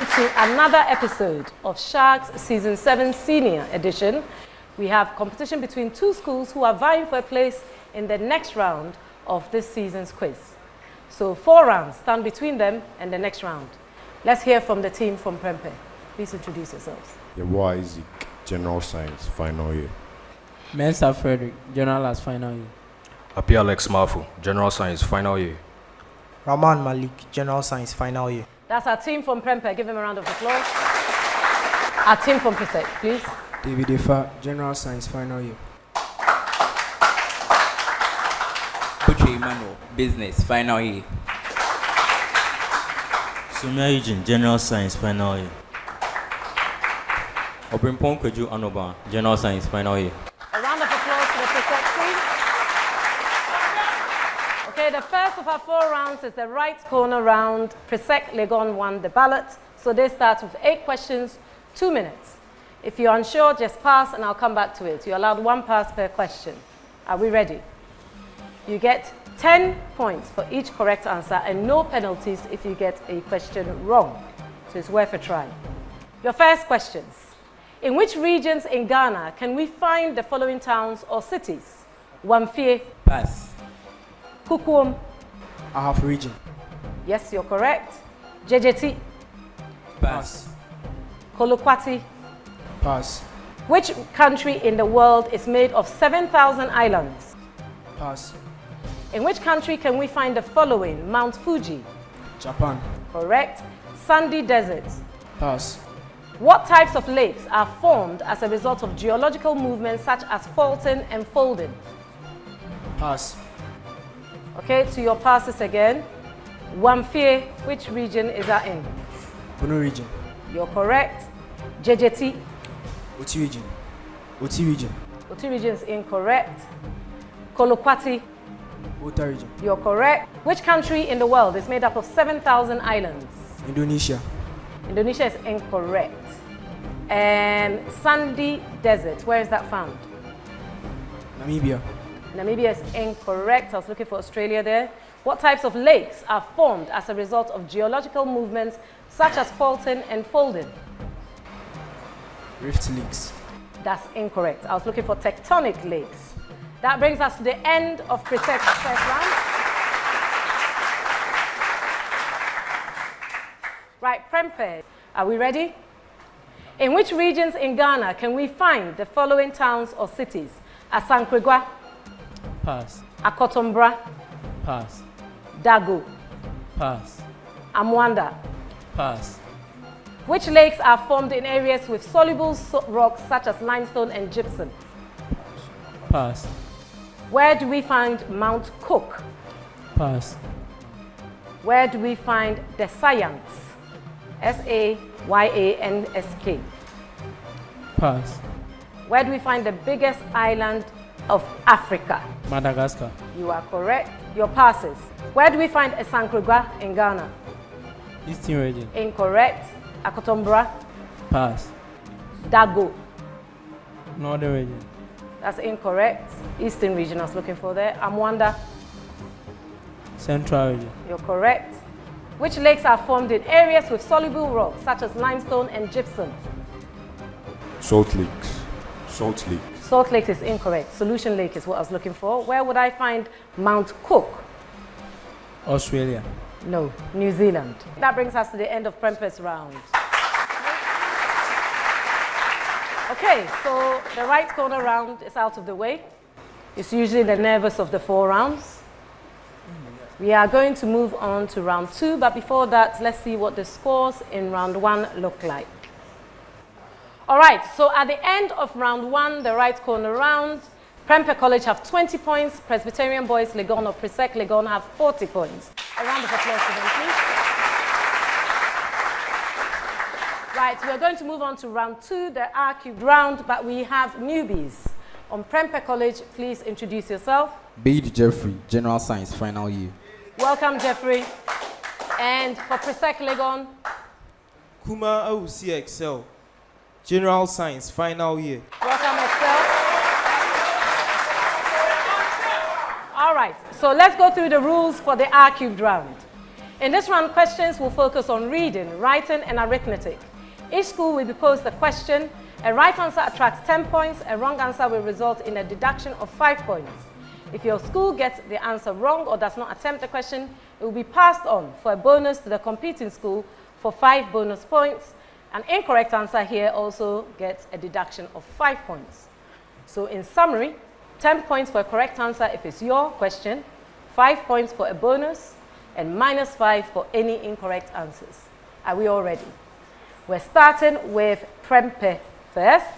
To another episode of Sharks Season 7 Senior Edition. We have competition between two schools who are vying for a place in the next round of this season's quiz. So 4 rounds stand between them and the next round. Let's hear from the team from Prempeh. Please introduce yourselves. Yeboah Isaac, General Science, final year. Mensa Frederick, General as final year. Api Alex Mafu, General Science, final year. Rahman Malik, General Science, final year. That's our team from Prempeh. Give them a round of applause. Our team from PRESEC, please. David Efa, General Science, final year. Kuchi Emmanuel, Business, final year. Sumia Eugene, General Science, final year. Obrimpong Kweju Anoba, General Science, final year. A round of applause for the PRESEC team. Okay, the first of our 4 rounds is the right corner round. PRESEC Legon won the ballot, so they start with 8 questions, 2 minutes. If you're unsure, just pass and I'll come back to it. You're allowed 1 pass per question. Are we ready? You get 10 points for each correct answer and no penalties if you get a question wrong. So it's worth a try. Your first questions. In which regions in Ghana can we find the following towns or cities? Wamfie. Pass. Kukuom. Ahaf region. Yes, you're correct. Jejeti. Pass. Kolokwati. Pass. Which country in the world is made of 7,000 islands? Pass. In which country can we find the following? Mount Fuji. Japan. Correct. Sandy desert. Pass. What types of lakes are formed as a result of geological movements such as faulting and folding? Pass. Okay, to your passes again. Wamfie, which region is that in? Bono region. You're correct. Jejeti. Oti region. Oti region. Oti region is incorrect. Kolokwati. Ota region. You're correct. Which country in the world is made up of 7,000 islands? Indonesia. Indonesia is incorrect. And Sandy desert, where is that found? Namibia. Namibia is incorrect. I was looking for Australia there. What types of lakes are formed as a result of geological movements such as faulting and folding? Rift lakes. That's incorrect. I was looking for tectonic lakes. That brings us to the end of PRESEC's first round. Right, Prempeh, are we ready? In which regions in Ghana can we find the following towns or cities? Asankragua. Pass. Akotombra. Pass. Dago. Pass. Amwanda. Pass. Which lakes are formed in areas with soluble rocks such as limestone and gypsum? Pass. Where do we find Mount Cook? Pass. Where do we find the Sayanks? S-A-Y-A-N-S-K. Pass. Where do we find the biggest island of Africa? Madagascar. You are correct. Your passes. Where do we find Asankragua in Ghana? Eastern region. Incorrect. Akotombra. Pass. Dago. Northern region. That's incorrect. Eastern region I was looking for there. Amwanda. Central region. You're correct. Which lakes are formed in areas with soluble rocks such as limestone and gypsum? Salt Lakes. Salt Lake. Salt Lake is incorrect. Solution Lake is what I was looking for. Where would I find Mount Cook? Australia. No, New Zealand. That brings us to the end of Prempeh's round. Okay, so the right corner round is out of the way. It's usually the nervous of the 4 rounds. We are going to move on to round 2, but before that, let's see what the scores in round 1 look like. All right, so at the end of round 1, the right corner round, Prempeh College have 20 points, Presbyterian boys, Legon or PRESEC, Legon have 40 points. A round of applause for them, please. Right, we're going to move on to round 2, the R-cubed round, but we have newbies. On Prempeh College, please introduce yourself. Bede Jeffrey, General Science, final year. Welcome, Jeffrey. And for PRESEC Legon, Kuma Awusi Excel, General Science, final year. welcome, Excel. All right, so let's go through the rules for the R-cubed round. In this round, questions will focus on reading, writing, and arithmetic. Each school will be posed a question. A right answer attracts 10 points. A wrong answer will result in a deduction of 5 points. If your school gets the answer wrong or does not attempt the question, it will be passed on for a bonus to the competing school for 5 bonus points. An incorrect answer here also gets a deduction of 5 points. So in summary, 10 points for a correct answer if it's your question, 5 points for a bonus, and -5 for any incorrect answers. Are we all ready? We're starting with Prempeh first.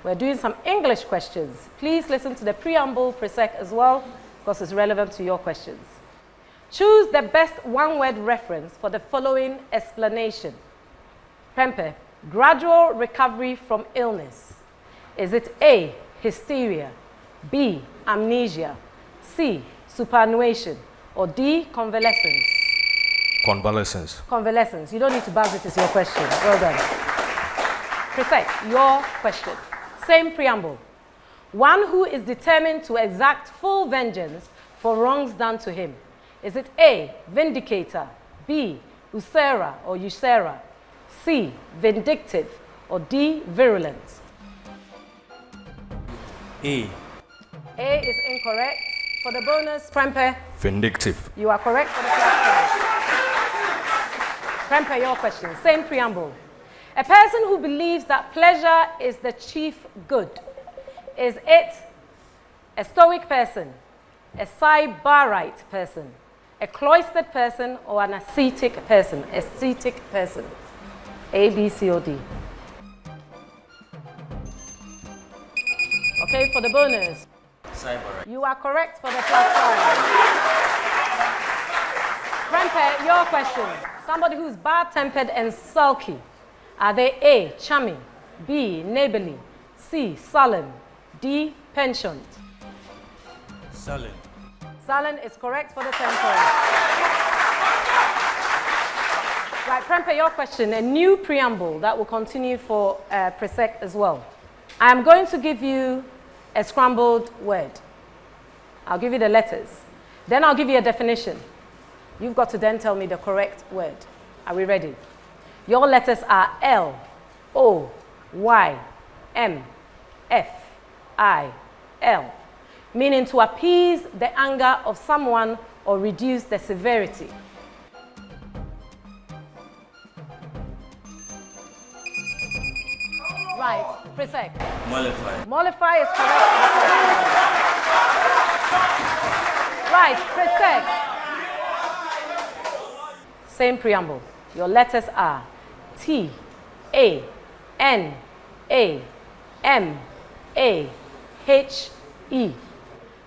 We're doing some English questions. Please listen to the preamble, PRESEC as well, because it's relevant to your questions. Choose the best one-word reference for the following explanation. Prempeh, gradual recovery from illness. Is it A, hysteria, B, amnesia, C, superannuation, or D, convalescence? Convalescence. Convalescence. You don't need to buzz if it's your question. Well done. PRESEC, your question. Same preamble. One who is determined to exact full vengeance for wrongs done to him. Is it A, vindicator, B, usurper or usurer, C, vindictive, or D, virulent? A. A is incorrect. For the bonus, Prempeh, Vindictive. you are correct for the class point. Prempeh, your question. Same preamble. A person who believes that pleasure is the chief good. Is it a stoic person, a sybarite person, a cloistered person, or an ascetic person? Ascetic person. A, B, C, or D. Okay, for the bonus. Cyberite. You are correct for the plus 5. Prempeh, your question. Somebody who's bad-tempered and sulky. Are they A, charming, B, neighborly, C, sullen, D, penchant? Sullen. Sullen is correct for the 10 points. Right, Prempeh, your question. A new preamble that will continue for PRESEC as well. I am going to give you a scrambled word. I'll give you the letters. Then I'll give you a definition. You've got to then tell me the correct word. Are we ready? Your letters are L, O, Y, M, F, I, L, meaning to appease the anger of someone or reduce the severity. Right, PRESEC. Mollify. Mollify is correct for the first one. Right, PRESEC. Same preamble. Your letters are T, A, N, A, M, A, H, E.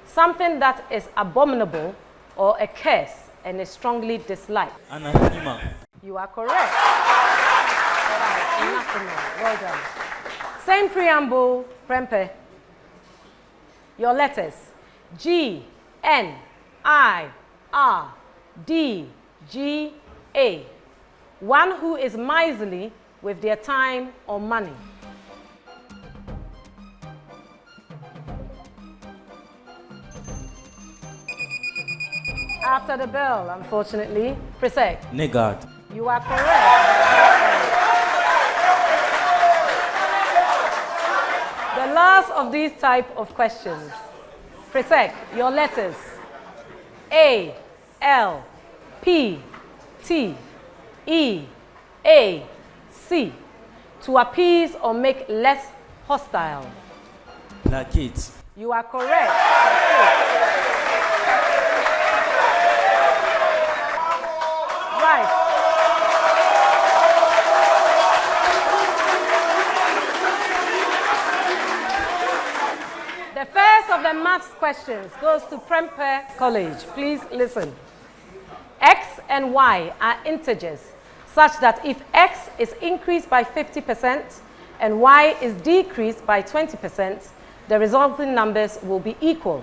Something that is abominable or a curse and is strongly disliked. Anathema. You are correct. Right, anathema. Well done. Same preamble, Prempeh. Your letters G, N, I, R, D, G, A. One who is miserly with their time or money. After the bell, unfortunately. PRESEC. Niggard. You are correct. The last of these type of questions. PRESEC, your letters. A, L, P, T, E, A, C. To appease or make less hostile. Placate. You are correct. Right. The first of the maths questions goes to Prempeh College. Please listen. X and Y are integers such that if X is increased by 50% and Y is decreased by 20%, the resulting numbers will be equal.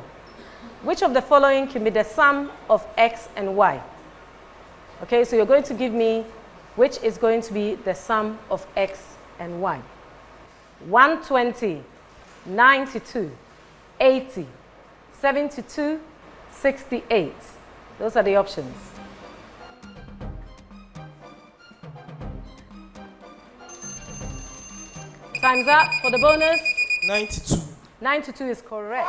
Which of the following can be the sum of X and Y? Okay, so you're going to give me which is going to be the sum of X and Y. 120, 92, 80, 72, 68. Those are the options. Time's up. For the bonus, 92. 92 is correct.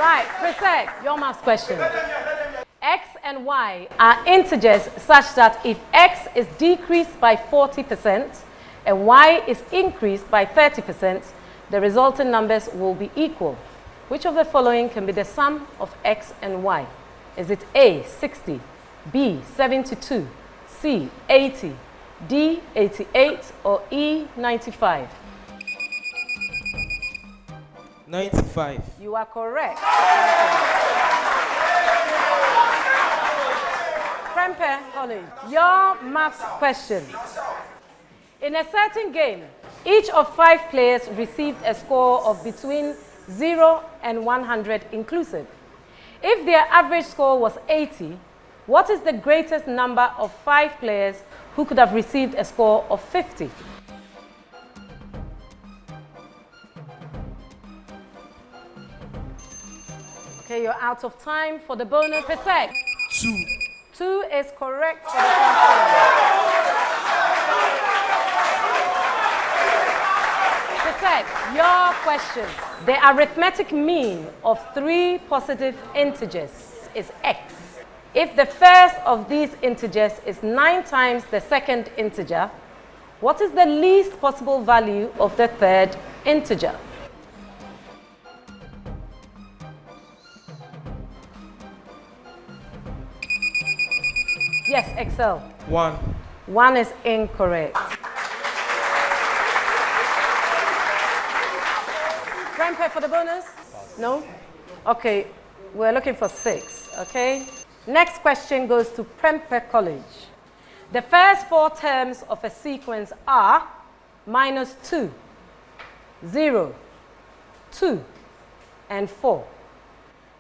Right, PRESEC, your maths question. X and Y are integers such that if X is decreased by 40% and Y is increased by 30%, the resulting numbers will be equal. Which of the following can be the sum of X and Y? Is it A, 60, B, 72, C, 80, D, 88, or E, 95? 95. You are correct. Prempeh College, your maths question. In a certain game, each of 5 players received a score of between 0 and 100 inclusive. If their average score was 80, what is the greatest number of 5 players who could have received a score of 50? Okay, you're out of time. For the bonus, PRESEC. 2. 2 is correct for the first PRESEC, your question. The arithmetic mean of 3 positive integers is x. If the first of these integers is 9 times the second integer, what is the least possible value of the third integer? Yes, Excel. 1. 1 is incorrect. Prempeh for the bonus? No? Okay, we're looking for 6, okay? Next question goes to Prempeh College. The first 4 terms of a sequence are -2, 0, 2, and 4.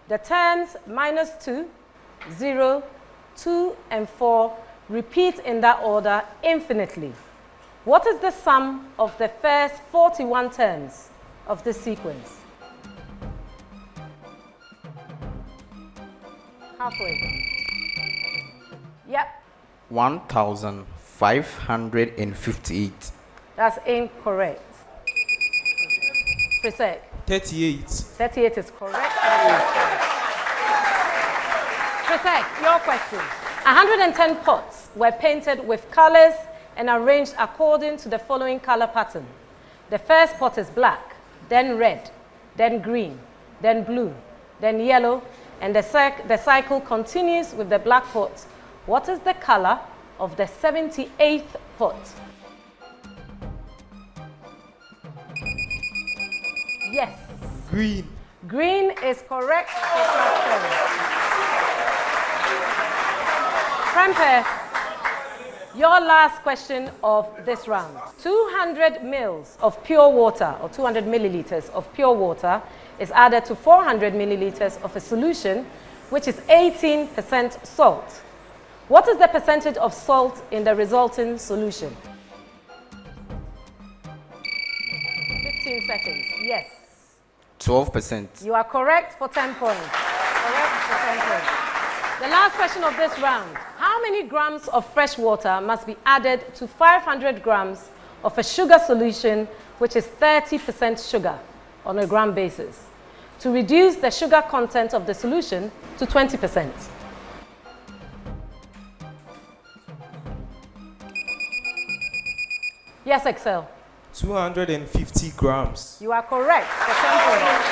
The terms -2, 0, 2, and 4 repeat in that order infinitely. What is the sum of the first 41 terms of this sequence? Halfway. Yep, 1,558. that's incorrect. PRESEC. 38. 38 is correct. PRESEC, your question. 110 pots were painted with colors and arranged according to the following color pattern. The first pot is black, then red, then green, then blue, then yellow, and the cycle continues with the black pot. What is the color of the 78th pot? Yes. Green. Green is correct for class 10. Prempeh, your last question of this round. 200 mils of pure water, or 200 milliliters of pure water, is added to 400 milliliters of a solution, which is 18% salt. What is the percentage of salt in the resulting solution? 15 seconds. Yes. 12%. You are correct for 10 points. Correct for 10 points. The last question of this round. How many grams of fresh water must be added to 500 grams of a sugar solution, which is 30% sugar on a gram basis, to reduce the sugar content of the solution to 20%? Yes, Excel. 250 grams. You are correct for 10 points.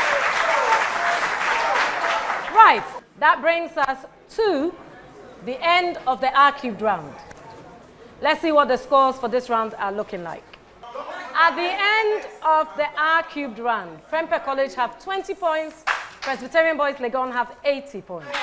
Right, that brings us to the end of the R-cubed round. Let's see what the scores for this round are looking like. At the end of the R-cubed round, Prempeh College have 20 points, Presbyterian Boys Legon have 80 points.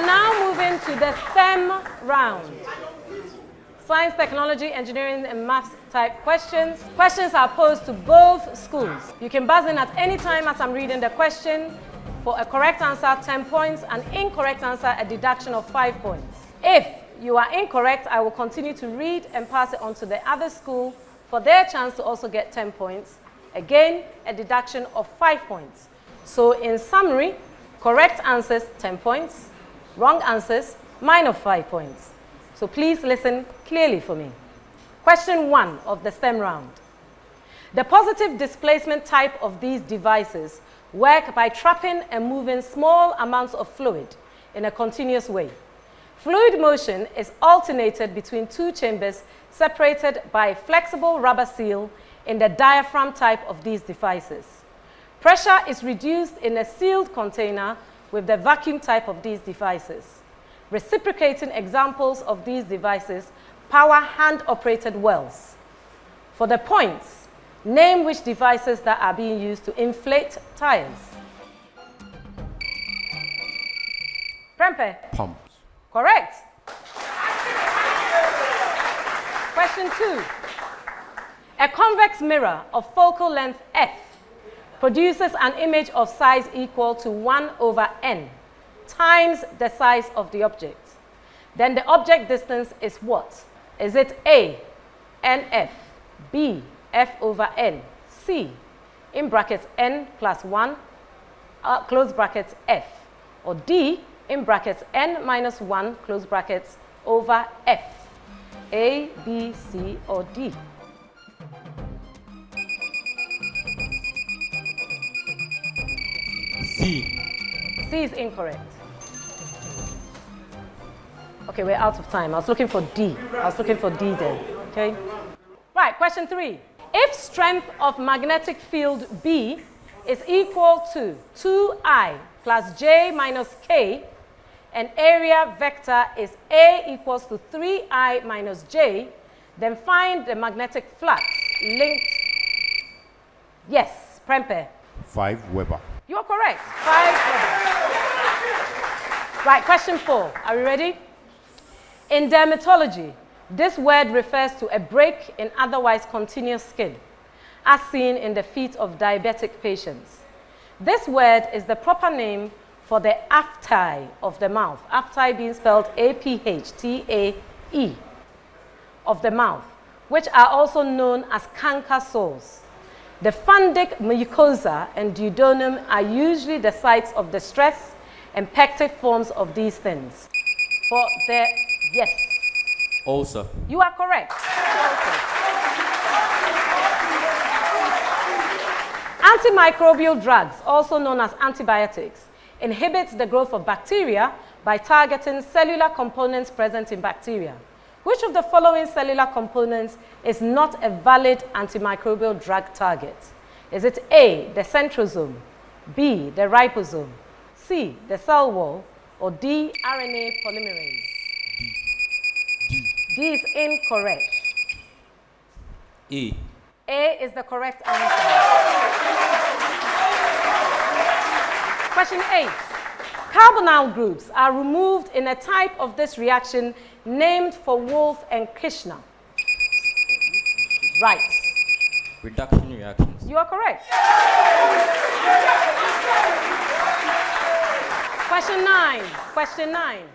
are now moving to the STEM round. Science, technology, engineering, and maths type questions. Questions are posed to both schools. You can buzz in at any time as I'm reading the question. For a correct answer, 10 points. An incorrect answer, a deduction of 5 points. If you are incorrect, I will continue to read and pass it on to the other school for their chance to also get 10 points. Again, a deduction of 5 points. So in summary, correct answers, 10 points. Wrong answers, -5 points. So please listen clearly for me. Question 1 of the STEM round. The positive displacement type of these devices work by trapping and moving small amounts of fluid in a continuous way. Fluid motion is alternated between two chambers separated by a flexible rubber seal in the diaphragm type of these devices. Pressure is reduced in a sealed container with the vacuum type of these devices. Reciprocating examples of these devices power hand-operated wells. For the points, name which devices that are being used to inflate tires. Prempeh. Pumps. Correct. Question 2. A convex mirror of focal length f produces an image of size equal to 1/n times the size of the object. Then the object distance is what? Is it A, nf, B, f/n, C, in brackets n plus 1, close brackets f, or D, in brackets n minus 1, close brackets, over f? A, B, C, or D? C. C is incorrect. Okay, we're out of time. I was looking for D. I was looking for D there, okay? Right, question 3. If strength of magnetic field B is equal to 2I plus J minus K, and area vector is A equals to 3I minus J, then find the magnetic flux linked. Yes, Prempeh. 5 Weber. You're correct. 5 Weber. Right, question 4. Are we ready? In dermatology, this word refers to a break in otherwise continuous skin, as seen in the feet of diabetic patients. This word is the proper name for the aptae of the mouth, aptae being spelled A-P-H-T-A-E, of the mouth, which are also known as canker sores. The fundic mucosa and duodenum are usually the sites of the stress and pectic forms of these things. For the, yes. Also. You are correct. Antimicrobial drugs, also known as antibiotics, inhibit the growth of bacteria by targeting cellular components present in bacteria. Which of the following cellular components is not a valid antimicrobial drug target? Is it A, the centrosome, B, the ribosome, C, the cell wall, or D, RNA polymerase? D is incorrect. E. A is the correct answer. Question 8. Carbonyl groups are removed in a type of this reaction named for Wolf and Kirschner. Right. Reduction reactions. You are correct. Question 9. Question 9.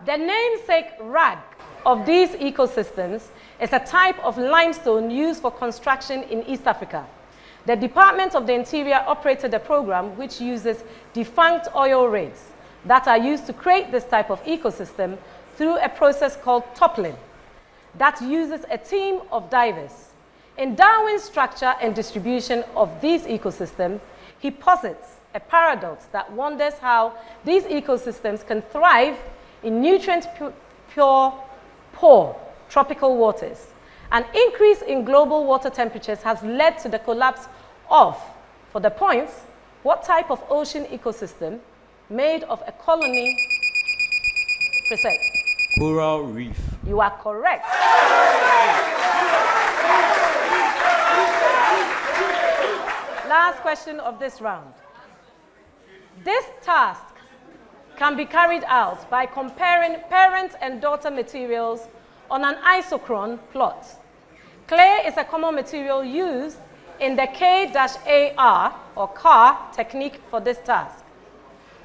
The namesake rag of these ecosystems is a type of limestone used for construction in East Africa. The Department of the Interior operated a program which uses defunct oil rigs that are used to create this type of ecosystem through a process called toppling that uses a team of divers. In Darwin's structure and distribution of these ecosystems, he posits a paradox that wonders how these ecosystems can thrive in poor tropical waters. An increase in global water temperatures has led to the collapse of, for the points, what type of ocean ecosystem made of a colony? PRESEC. Coral reef. You are correct. Last question of this round. This task can be carried out by comparing parent and daughter materials on an isochrone plot. Clay is a common material used in the K-AR or CAR technique for this task.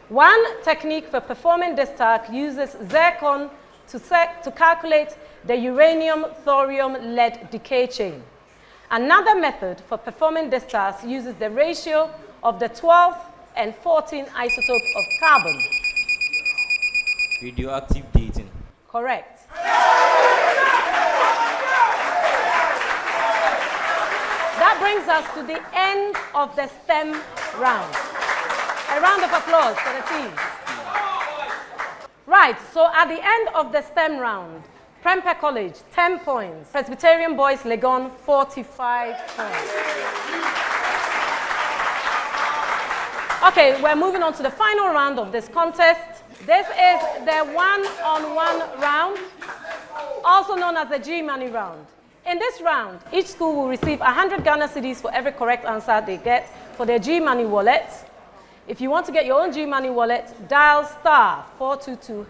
One technique for performing this task uses zircon to calculate the uranium-thorium-lead decay chain. Another method for performing this task uses the ratio of the 12 and 14 isotope of carbon. Radioactive dating. Correct. That brings us to the end of the STEM round. A round of applause for the team. Right, so at the end of the STEM round, Prempeh College, 10 points. Presbyterian Boys Legon, 45 points. Okay, we're moving on to the final round of this contest. This is the one-on-one round, also known as the G-Money round. In this round, each school will receive 100 Ghana cedis for every correct answer they get for their G-Money wallet. If you want to get your own G-Money wallet, dial *422#.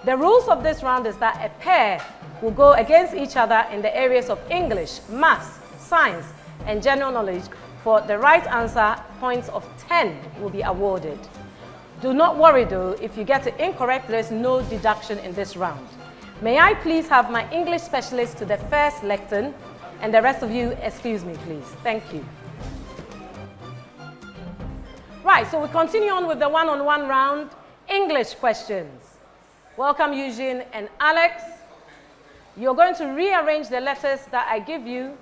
The rules of this round is that a pair will go against each other in the areas of English, maths, science, and general knowledge. For the right answer, points of 10 will be awarded. Do not worry though, if you get it incorrect, there is no deduction in this round. May I please have my English specialist to the first lectern, and the rest of you, excuse me please. Thank you. Right, so we continue on with the one-on-one round, English questions. Welcome Eugene and Alex. You're going to rearrange the letters that I give you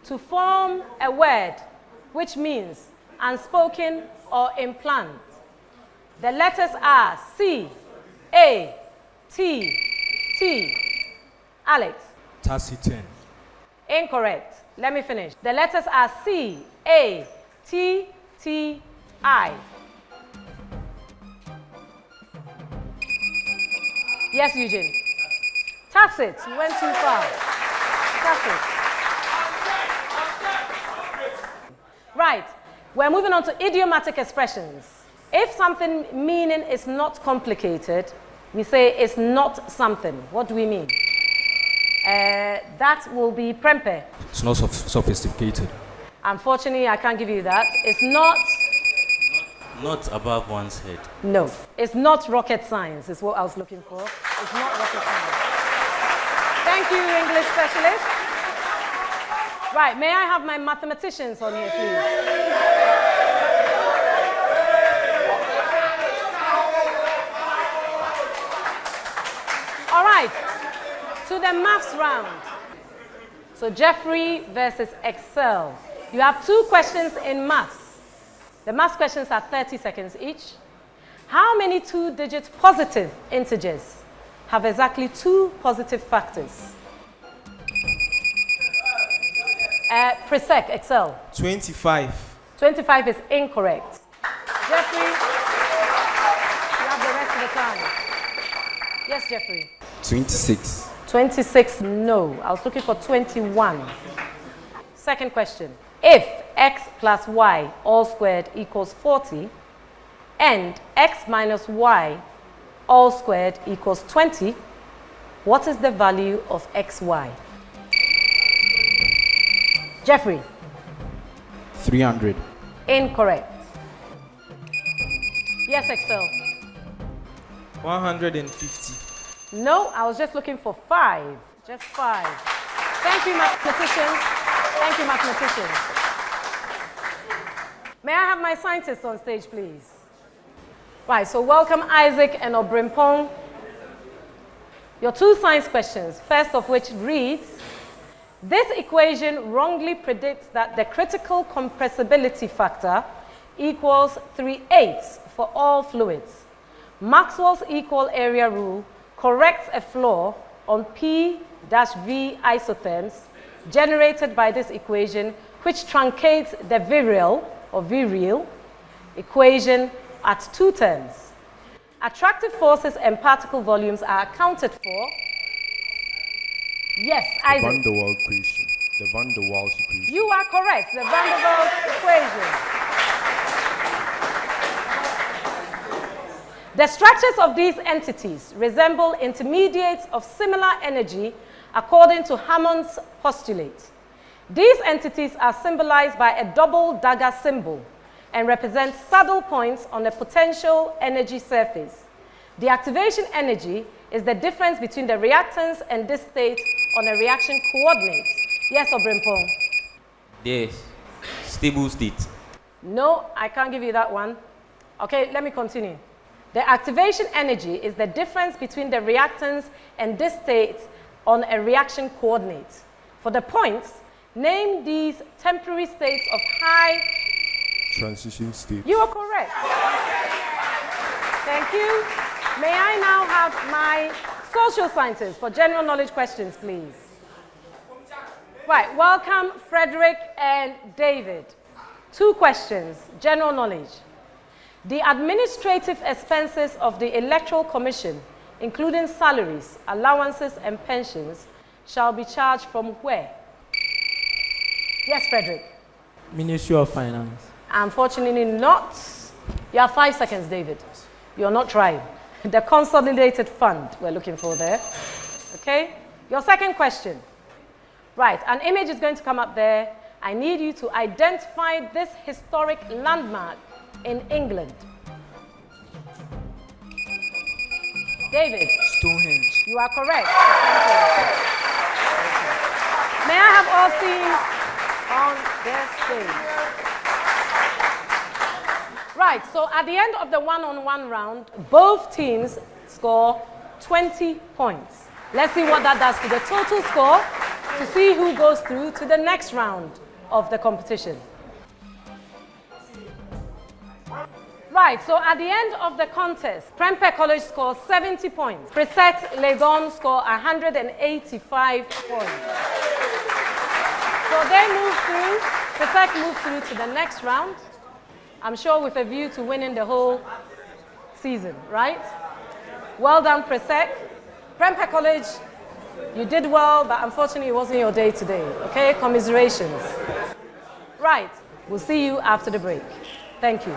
to form a word which means unspoken or implant. The letters are C, A, T, T. Alex. Taciturn. Incorrect. Let me finish. The letters are C, A, T, T, I. Yes, Eugene. Tacit. You went too far. Tacit. Right. We're moving on to idiomatic expressions. If something meaning is not complicated, we say it's not something. What do we mean? That will be Prempeh. It's not sophisticated. Unfortunately, I can't give you that. It's not. Not above one's head. No. It's not rocket science, is what I was looking for. It's not rocket science. Thank you, English specialist. Right, may I have my mathematicians on here, please? All right, to the maths round. So Jeffrey versus Excel. You have 2 questions in maths. The maths questions are 30 seconds each. How many 2-digit positive integers have exactly 2 positive factors? PRESEC, Excel. 25. 25 is incorrect. Jeffrey, you have the rest of the time. Yes, Jeffrey. 26. 26, no. I was looking for 21. Second question. If x plus y all squared equals 40 and x minus y all squared equals 20, what is the value of xy? Jeffrey. 300. Incorrect. Yes, Excel. 150. No, I was just looking for 5. Just 5. Thank you, mathematicians. Thank you, mathematicians. May I have my scientists on stage, please? Right, so welcome Isaac and Obrimpong. Your 2 science questions, first of which reads, this equation wrongly predicts that the critical compressibility factor equals 3/8 for all fluids. Maxwell's equal area rule corrects a flaw on P-V isotherms generated by this equation, which truncates the virial equation at 2 terms. Attractive forces and particle volumes are accounted for. Yes, Isaac. The Van der Waals equation. The Van der Waals equation. You are correct. The Van der Waals equation. The structures of these entities resemble intermediates of similar energy according to Hammond's postulate. These entities are symbolized by a double dagger symbol and represent saddle points on a potential energy surface. The activation energy is the difference between the reactants and this state on a reaction coordinate. Yes or Prempeh? Yes. Stable state. No, I can't give you that one. Okay, let me continue. The activation energy is the difference between the reactants and this state on a reaction coordinate. For the points, name these temporary states of high... Transition state. You are correct. Thank you. May I now have my social scientists for general knowledge questions, please? Right, welcome Frederick and David. 2 questions, general knowledge. The administrative expenses of the Electoral Commission, including salaries, allowances, and pensions, shall be charged from where? Yes, Frederick. Ministry of Finance. Unfortunately not. You have 5 seconds, David. You're not trying. The consolidated fund we're looking for there. Okay? Your second question. Right, an image is going to come up there. I need you to identify this historic landmark in England. David. Stonehenge. You are correct. May I have all teams on their stage? Right, so at the end of the one-on-one round, both teams score 20 points. Let's see what that does to the total score to see who goes through to the next round of the competition. Right, so at the end of the contest, Prempeh College scores 70 points. PRESEC Legon score 185 points. So they move through, PRESEC move through to the next round. I'm sure with a view to winning the whole season, right? Well done, PRESEC. Prempeh College, you did well, but unfortunately it wasn't your day today, okay? Commiserations. Right, we'll see you after the break. Thank you.